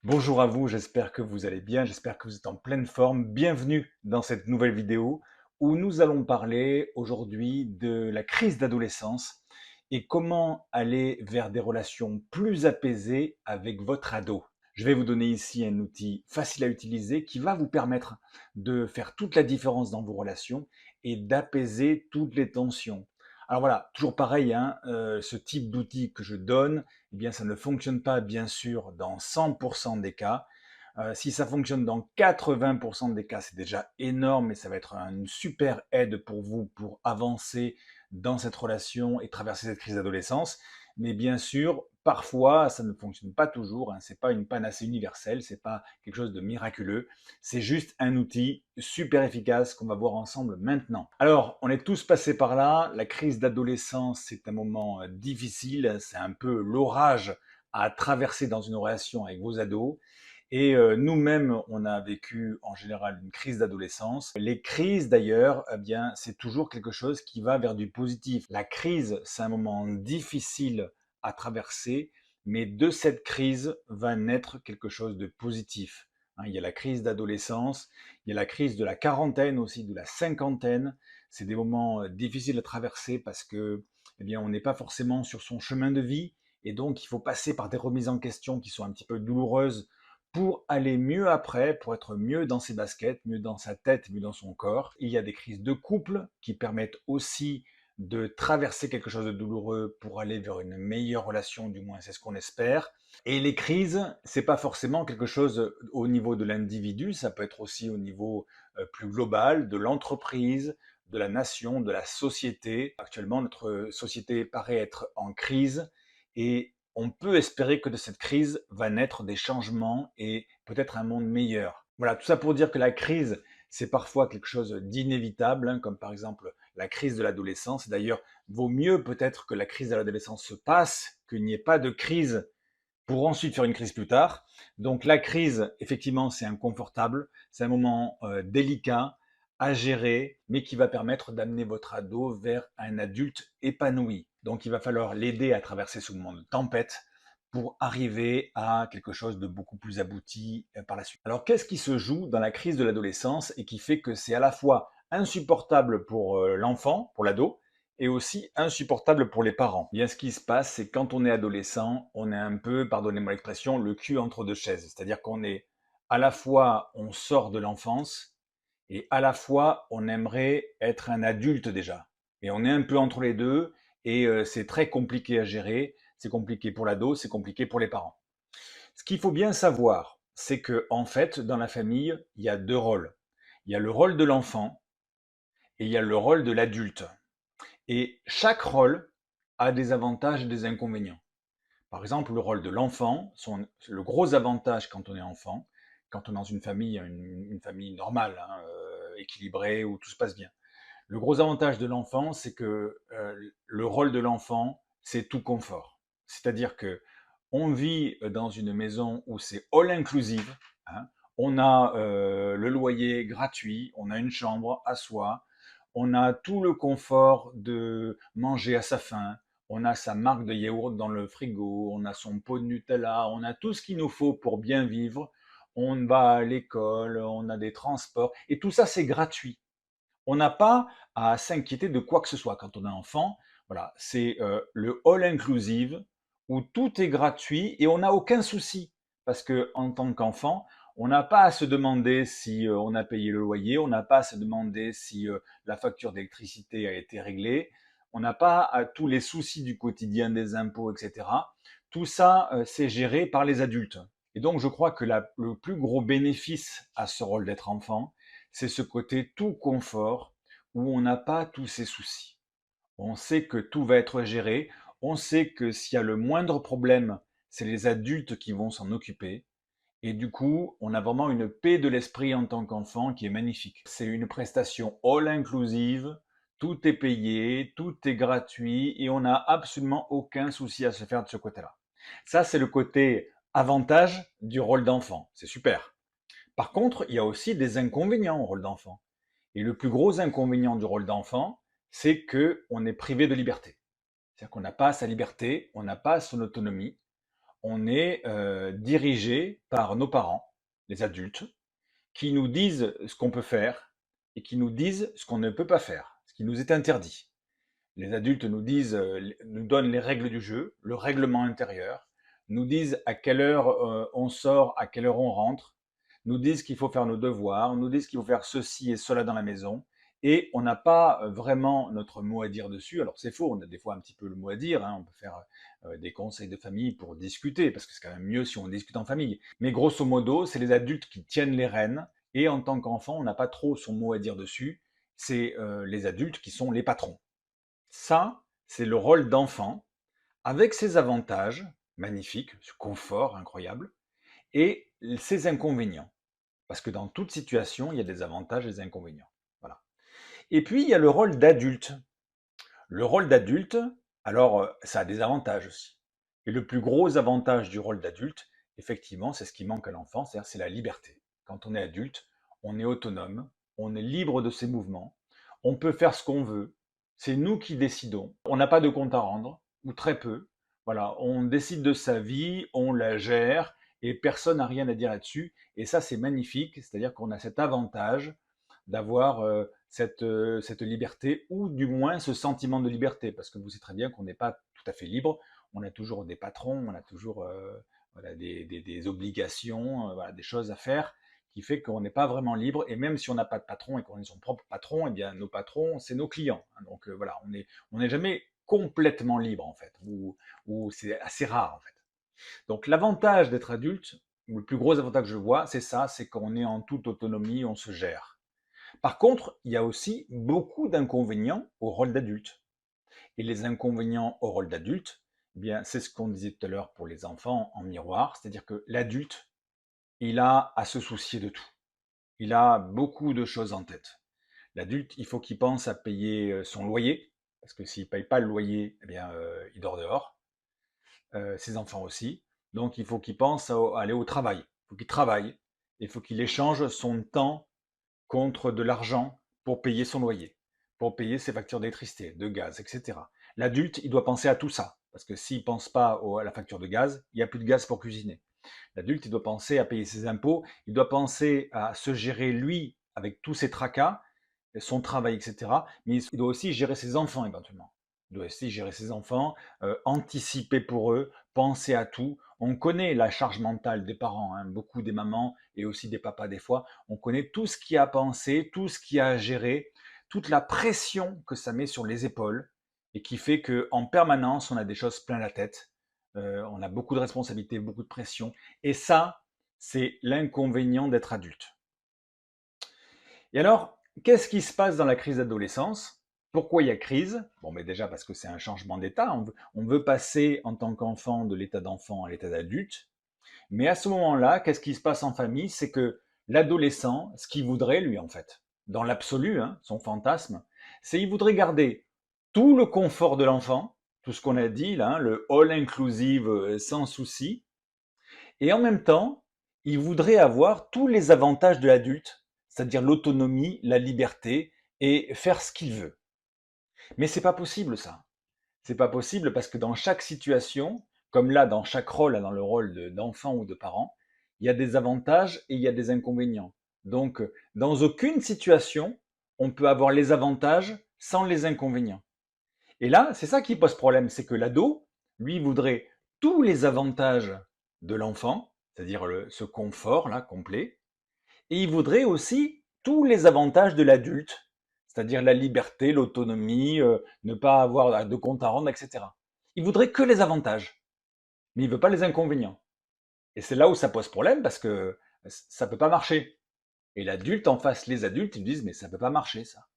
Bonjour à vous, j'espère que vous allez bien, j'espère que vous êtes en pleine forme. Bienvenue dans cette nouvelle vidéo où nous allons parler aujourd'hui de la crise d'adolescence et comment aller vers des relations plus apaisées avec votre ado. Je vais vous donner ici un outil facile à utiliser qui va vous permettre de faire toute la différence dans vos relations et d'apaiser toutes les tensions. Alors voilà, toujours pareil, hein, ce type d'outil que je donne, eh bien, ça ne fonctionne pas, bien sûr, dans 100% des cas. Si ça fonctionne dans 80% des cas, c'est déjà énorme et ça va être une super aide pour vous pour avancer dans cette relation et traverser cette crise d'adolescence. Mais bien sûr, parfois, ça ne fonctionne pas toujours. Hein. C'est pas une panacée universelle, c'est pas quelque chose de miraculeux. C'est juste un outil super efficace qu'on va voir ensemble maintenant. Alors, on est tous passés par là. La crise d'adolescence, c'est un moment difficile. C'est un peu l'orage à traverser dans une relation avec vos ados. Et nous-mêmes, on a vécu en général une crise d'adolescence. Les crises, d'ailleurs, eh bien, c'est toujours quelque chose qui va vers du positif. La crise, c'est un moment difficile à traverser, mais de cette crise va naître quelque chose de positif. Hein, il y a la crise d'adolescence, il y a la crise de la quarantaine aussi, de la cinquantaine. C'est des moments difficiles à traverser parce que, eh bien, on n'est pas forcément sur son chemin de vie, et donc il faut passer par des remises en question qui sont un petit peu douloureuses pour aller mieux après, pour être mieux dans ses baskets, mieux dans sa tête, mieux dans son corps. Il y a des crises de couple qui permettent aussi de traverser quelque chose de douloureux pour aller vers une meilleure relation, du moins c'est ce qu'on espère. Et les crises, c'est pas forcément quelque chose au niveau de l'individu, ça peut être aussi au niveau plus global de l'entreprise, de la nation, de la société. Actuellement, notre société paraît être en crise et on peut espérer que de cette crise va naître des changements et peut-être un monde meilleur. Voilà, tout ça pour dire que la crise, c'est parfois quelque chose d'inévitable, hein, comme par exemple la crise de l'adolescence. D'ailleurs, vaut mieux peut-être que la crise de l'adolescence se passe, qu'il n'y ait pas de crise pour ensuite faire une crise plus tard. Donc la crise, effectivement, c'est inconfortable, c'est un moment délicat à gérer, mais qui va permettre d'amener votre ado vers un adulte épanoui. Donc il va falloir l'aider à traverser ce moment de tempête pour arriver à quelque chose de beaucoup plus abouti par la suite. Alors qu'est-ce qui se joue dans la crise de l'adolescence et qui fait que c'est à la fois insupportable pour l'enfant, pour l'ado, et aussi insupportable pour les parents. Bien, ce qui se passe, c'est quand on est adolescent, on est un peu, pardonnez-moi l'expression, le cul entre deux chaises. C'est-à-dire qu'on est à la fois, on sort de l'enfance et à la fois, on aimerait être un adulte déjà. Et on est un peu entre les deux et c'est très compliqué à gérer. C'est compliqué pour l'ado, c'est compliqué pour les parents. Ce qu'il faut bien savoir, c'est que en fait, dans la famille, il y a deux rôles. Il y a le rôle de l'enfant et il y a le rôle de l'adulte. Et chaque rôle a des avantages et des inconvénients. Par exemple, le rôle de l'enfant, le gros avantage quand on est enfant, quand on est dans une famille, une famille normale, hein, équilibrée, où tout se passe bien. Le gros avantage de l'enfant, c'est que le rôle de l'enfant, c'est tout confort. C'est-à-dire que on vit dans une maison où c'est all inclusive. Hein. On a le loyer gratuit, on a une chambre à soi, on a tout le confort de manger à sa faim, on a sa marque de yaourt dans le frigo, on a son pot de Nutella, on a tout ce qu'il nous faut pour bien vivre. On va à l'école, on a des transports, et tout ça c'est gratuit. On n'a pas à s'inquiéter de quoi que ce soit quand on est enfant. Voilà, c'est le all inclusive où tout est gratuit et on n'a aucun souci parce que en tant qu'enfant, on n'a pas à se demander si on a payé le loyer, on n'a pas à se demander si la facture d'électricité a été réglée, on n'a pas à tous les soucis du quotidien des impôts, etc. Tout ça, c'est géré par les adultes. Et donc, je crois que le plus gros bénéfice à ce rôle d'être enfant, c'est ce côté tout confort où on n'a pas tous ces soucis. On sait que tout va être géré, on sait que s'il y a le moindre problème, c'est les adultes qui vont s'en occuper. Et du coup, on a vraiment une paix de l'esprit en tant qu'enfant qui est magnifique. C'est une prestation all inclusive, tout est payé, tout est gratuit et on n'a absolument aucun souci à se faire de ce côté-là. Ça, c'est le côté avantage du rôle d'enfant. C'est super. Par contre, il y a aussi des inconvénients au rôle d'enfant. Et le plus gros inconvénient du rôle d'enfant, c'est qu'on est privé de liberté. C'est-à-dire qu'on n'a pas sa liberté, on n'a pas son autonomie, on est dirigé par nos parents, les adultes, qui nous disent ce qu'on peut faire et qui nous disent ce qu'on ne peut pas faire, ce qui nous est interdit. Les adultes nous disent, nous donnent les règles du jeu, le règlement intérieur, nous disent à quelle heure on sort, à quelle heure on rentre, nous disent qu'il faut faire nos devoirs, nous disent qu'il faut faire ceci et cela dans la maison, et on n'a pas vraiment notre mot à dire dessus. Alors c'est faux, on a des fois un petit peu le mot à dire, hein, on peut faire des conseils de famille pour discuter, parce que c'est quand même mieux si on discute en famille. Mais grosso modo, c'est les adultes qui tiennent les rênes, et en tant qu'enfant, on n'a pas trop son mot à dire dessus. C'est les adultes qui sont les patrons. Ça, c'est le rôle d'enfant, avec ses avantages magnifiques, ce confort incroyable, et ses inconvénients. Parce que dans toute situation, il y a des avantages et des inconvénients. Voilà. Et puis, il y a le rôle d'adulte. Le rôle d'adulte, alors, ça a des avantages aussi. Et le plus gros avantage du rôle d'adulte, effectivement, c'est ce qui manque à l'enfant, c'est la liberté. Quand on est adulte, on est autonome, on est libre de ses mouvements, on peut faire ce qu'on veut, c'est nous qui décidons, on n'a pas de compte à rendre, ou très peu. Voilà, on décide de sa vie, on la gère, et personne n'a rien à dire là-dessus. Et ça, c'est magnifique, c'est-à-dire qu'on a cet avantage d'avoir cette liberté, ou du moins ce sentiment de liberté, parce que vous savez très bien qu'on n'est pas tout à fait libre, on a toujours des patrons, on a toujours voilà, des obligations, voilà, des choses à faire, qui fait qu'on n'est pas vraiment libre, et même si on n'a pas de patron et qu'on est son propre patron, eh bien nos patrons, c'est nos clients. Donc voilà, on n'est jamais complètement libre en fait, ou c'est assez rare en fait. Donc l'avantage d'être adulte, ou le plus gros avantage que je vois, c'est ça, c'est qu'on est en toute autonomie, on se gère. Par contre, il y a aussi beaucoup d'inconvénients au rôle d'adulte. Et les inconvénients au rôle d'adulte, eh bien, c'est ce qu'on disait tout à l'heure pour les enfants en miroir, c'est-à-dire que l'adulte, il a à se soucier de tout. Il a beaucoup de choses en tête. L'adulte, il faut qu'il pense à payer son loyer, parce que s'il ne paye pas le loyer, eh bien, il dort dehors. Ses enfants aussi. Donc, il faut qu'il pense à aller au travail. Il faut qu'il travaille. Il faut qu'il échange son temps contre de l'argent pour payer son loyer, pour payer ses factures d'électricité, de gaz, etc. L'adulte, il doit penser à tout ça, parce que s'il ne pense pas à la facture de gaz, il n'y a plus de gaz pour cuisiner. L'adulte, il doit penser à payer ses impôts, il doit penser à se gérer lui avec tous ses tracas, son travail, etc. Mais il doit aussi gérer ses enfants éventuellement. Il doit aussi gérer ses enfants, anticiper pour eux, penser à tout. On connaît la charge mentale des parents, hein, beaucoup des mamans et aussi des papas des fois. On connaît tout ce qu'il y a à penser, tout ce qu'il y a à gérer, toute la pression que ça met sur les épaules et qui fait qu'en permanence, on a des choses plein la tête. On a beaucoup de responsabilités, beaucoup de pression. Et ça, c'est l'inconvénient d'être adulte. Et alors, qu'est-ce qui se passe dans la crise d'adolescence? Pourquoi il y a crise? Bon, mais déjà parce que c'est un changement d'état. On veut passer en tant qu'enfant de l'état d'enfant à l'état d'adulte. Mais à ce moment-là, qu'est-ce qui se passe en famille? C'est que l'adolescent, ce qu'il voudrait, lui, en fait, dans l'absolu, hein, son fantasme, c'est qu'il voudrait garder tout le confort de l'enfant, tout ce qu'on a dit là, hein, le all inclusive sans souci, et en même temps, il voudrait avoir tous les avantages de l'adulte, c'est-à-dire l'autonomie, la liberté et faire ce qu'il veut. Mais c'est pas possible ça. C'est pas possible parce que dans chaque situation, comme là dans chaque rôle, dans le rôle d'enfant ou de parent, il y a des avantages et il y a des inconvénients. Donc, dans aucune situation, on peut avoir les avantages sans les inconvénients. Et là, c'est ça qui pose problème, c'est que l'ado, lui, voudrait tous les avantages de l'enfant, c'est-à-dire ce confort-là complet, et il voudrait aussi tous les avantages de l'adulte, c'est-à-dire la liberté, l'autonomie, ne pas avoir de compte à rendre, etc. Il voudrait que les avantages, mais il ne veut pas les inconvénients. Et c'est là où ça pose problème parce que ça ne peut pas marcher. Et l'adulte en face, les adultes, ils disent mais ça ne peut pas marcher ça.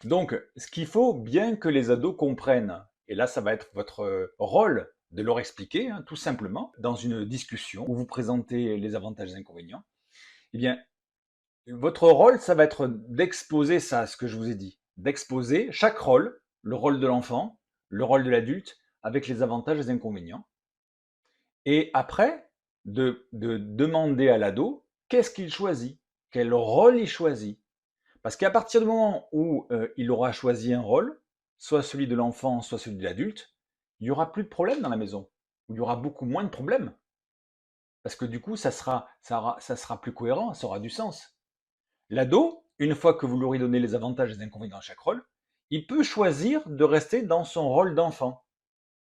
Donc, ce qu'il faut bien que les ados comprennent, et là ça va être votre rôle de leur expliquer, hein, tout simplement, dans une discussion où vous présentez les avantages et les inconvénients, eh bien, votre rôle, ça va être d'exposer ça, ce que je vous ai dit, d'exposer chaque rôle, le rôle de l'enfant, le rôle de l'adulte, avec les avantages et les inconvénients. Et après, de demander à l'ado qu'est-ce qu'il choisit, quel rôle il choisit. Parce qu'à partir du moment où il aura choisi un rôle, soit celui de l'enfant, soit celui de l'adulte, il n'y aura plus de problème dans la maison. où il y aura beaucoup moins de problèmes. Parce que du coup, ça sera plus cohérent, ça aura du sens. L'ado, une fois que vous lui aurez donné les avantages et les inconvénients à chaque rôle, il peut choisir de rester dans son rôle d'enfant.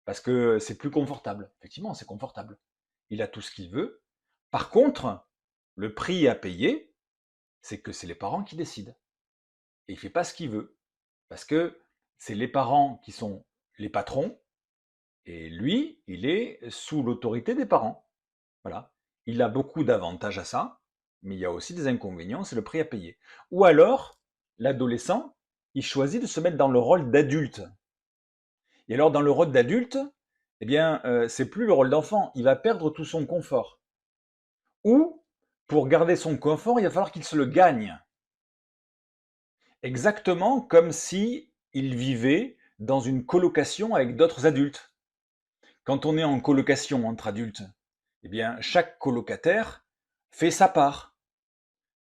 Parce que c'est plus confortable. Effectivement, c'est confortable. Il a tout ce qu'il veut. Par contre, le prix à payer, c'est que c'est les parents qui décident. Et il ne fait pas ce qu'il veut. Parce que c'est les parents qui sont les patrons, et lui, il est sous l'autorité des parents. Voilà. Il a beaucoup d'avantages à ça, mais il y a aussi des inconvénients, c'est le prix à payer. Ou alors, l'adolescent, il choisit de se mettre dans le rôle d'adulte. Et alors, dans le rôle d'adulte, eh bien, c'est plus le rôle d'enfant. Il va perdre tout son confort. Ou, pour garder son confort, il va falloir qu'il se le gagne. Exactement comme si il vivait dans une colocation avec d'autres adultes. Quand on est en colocation entre adultes, eh bien, chaque colocataire fait sa part.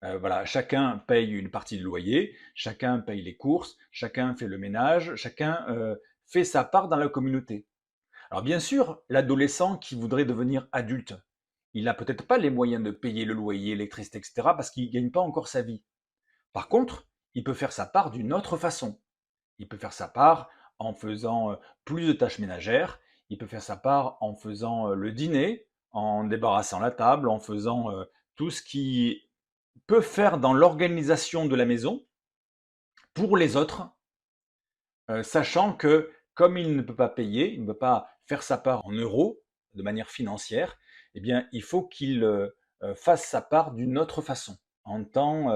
Voilà, chacun paye une partie du loyer, chacun paye les courses, chacun fait le ménage, chacun fait sa part dans la communauté. Alors bien sûr, l'adolescent qui voudrait devenir adulte, il n'a peut-être pas les moyens de payer le loyer, l'électricité, etc., parce qu'il ne gagne pas encore sa vie. Par contre, il peut faire sa part d'une autre façon. Il peut faire sa part en faisant plus de tâches ménagères, il peut faire sa part en faisant le dîner, en débarrassant la table, en faisant tout ce qui peut faire dans l'organisation de la maison pour les autres, sachant que comme il ne peut pas payer, il ne peut pas faire sa part en euros de manière financière, eh bien, il faut qu'il fasse sa part d'une autre façon, en temps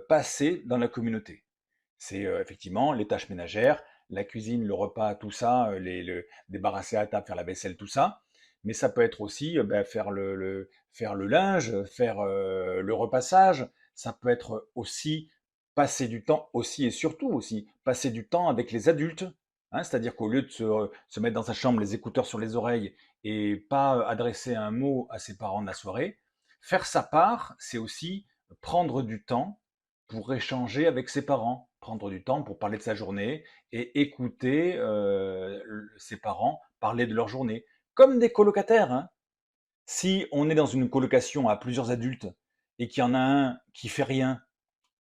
passé dans la communauté. C'est effectivement les tâches ménagères, la cuisine, le repas, tout ça, débarrasser la table, faire la vaisselle, tout ça. Mais ça peut être aussi faire le linge, faire le repassage. Ça peut être aussi passer du temps, aussi et surtout aussi, passer du temps avec les adultes. Hein, c'est-à-dire qu'au lieu de se mettre dans sa chambre les écouteurs sur les oreilles et pas adresser un mot à ses parents de la soirée, faire sa part, c'est aussi prendre du temps pour échanger avec ses parents, prendre du temps pour parler de sa journée et écouter ses parents parler de leur journée. Comme des colocataires. Hein. Si on est dans une colocation à plusieurs adultes et qu'il y en a un qui fait rien,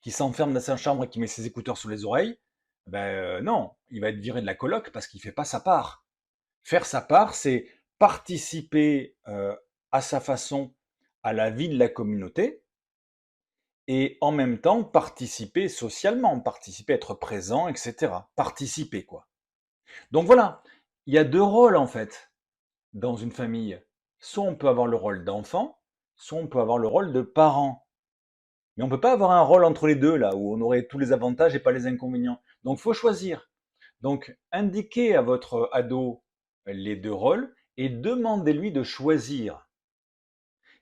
qui s'enferme dans sa chambre et qui met ses écouteurs sous les oreilles, non, il va être viré de la coloc parce qu'il ne fait pas sa part. Faire sa part, c'est participer à sa façon à la vie de la communauté, et en même temps participer socialement, participer, être présent, etc. Participer, quoi. Donc voilà, il y a deux rôles en fait dans une famille. Soit on peut avoir le rôle d'enfant, soit on peut avoir le rôle de parent. Mais on ne peut pas avoir un rôle entre les deux, là, où on aurait tous les avantages et pas les inconvénients. Donc il faut choisir. Donc indiquez à votre ado les deux rôles et demandez-lui de choisir.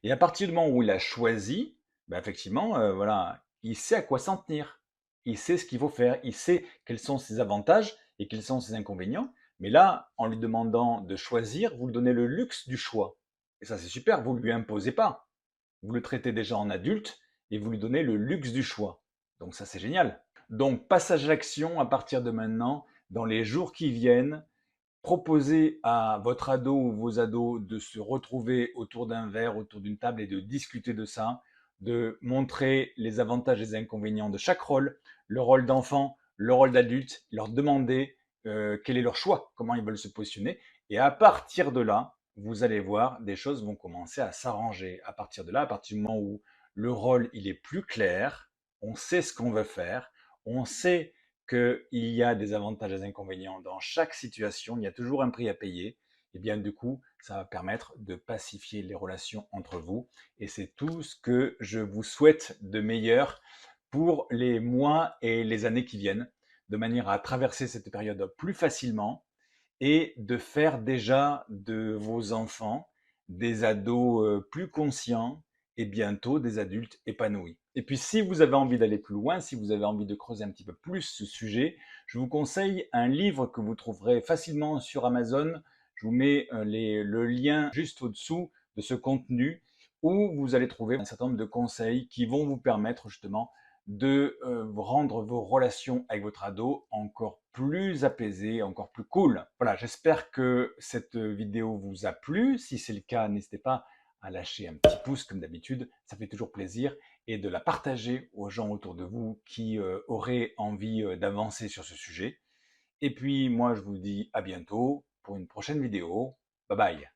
Et à partir du moment où il a choisi, effectivement, voilà, il sait à quoi s'en tenir. Il sait ce qu'il faut faire. Il sait quels sont ses avantages et quels sont ses inconvénients. Mais là, en lui demandant de choisir, vous lui donnez le luxe du choix. Et ça, c'est super. Vous ne lui imposez pas. Vous le traitez déjà en adulte et vous lui donnez le luxe du choix. Donc ça, c'est génial. Donc, passage à l'action à partir de maintenant, dans les jours qui viennent. Proposez à votre ado ou vos ados de se retrouver autour d'un verre, autour d'une table et de discuter de ça, de montrer les avantages et les inconvénients de chaque rôle, le rôle d'enfant, le rôle d'adulte, leur demander quel est leur choix, comment ils veulent se positionner. Et à partir de là, vous allez voir, des choses vont commencer à s'arranger. À partir de là, à partir du moment où le rôle il est plus clair, on sait ce qu'on veut faire, on sait qu'il y a des avantages et des inconvénients dans chaque situation, il y a toujours un prix à payer, et bien du coup, ça va permettre de pacifier les relations entre vous. Et c'est tout ce que je vous souhaite de meilleur pour les mois et les années qui viennent, de manière à traverser cette période plus facilement et de faire déjà de vos enfants des ados plus conscients et bientôt des adultes épanouis. Et puis si vous avez envie d'aller plus loin, si vous avez envie de creuser un petit peu plus ce sujet, je vous conseille un livre que vous trouverez facilement sur Amazon. Je vous mets le lien juste au-dessous de ce contenu où vous allez trouver un certain nombre de conseils qui vont vous permettre justement de rendre vos relations avec votre ado encore plus apaisées, encore plus cool. Voilà, j'espère que cette vidéo vous a plu. Si c'est le cas, n'hésitez pas à lâcher un petit pouce comme d'habitude, ça fait toujours plaisir, et de la partager aux gens autour de vous qui auraient envie d'avancer sur ce sujet. Et puis moi, je vous dis à bientôt pour une prochaine vidéo. Bye bye.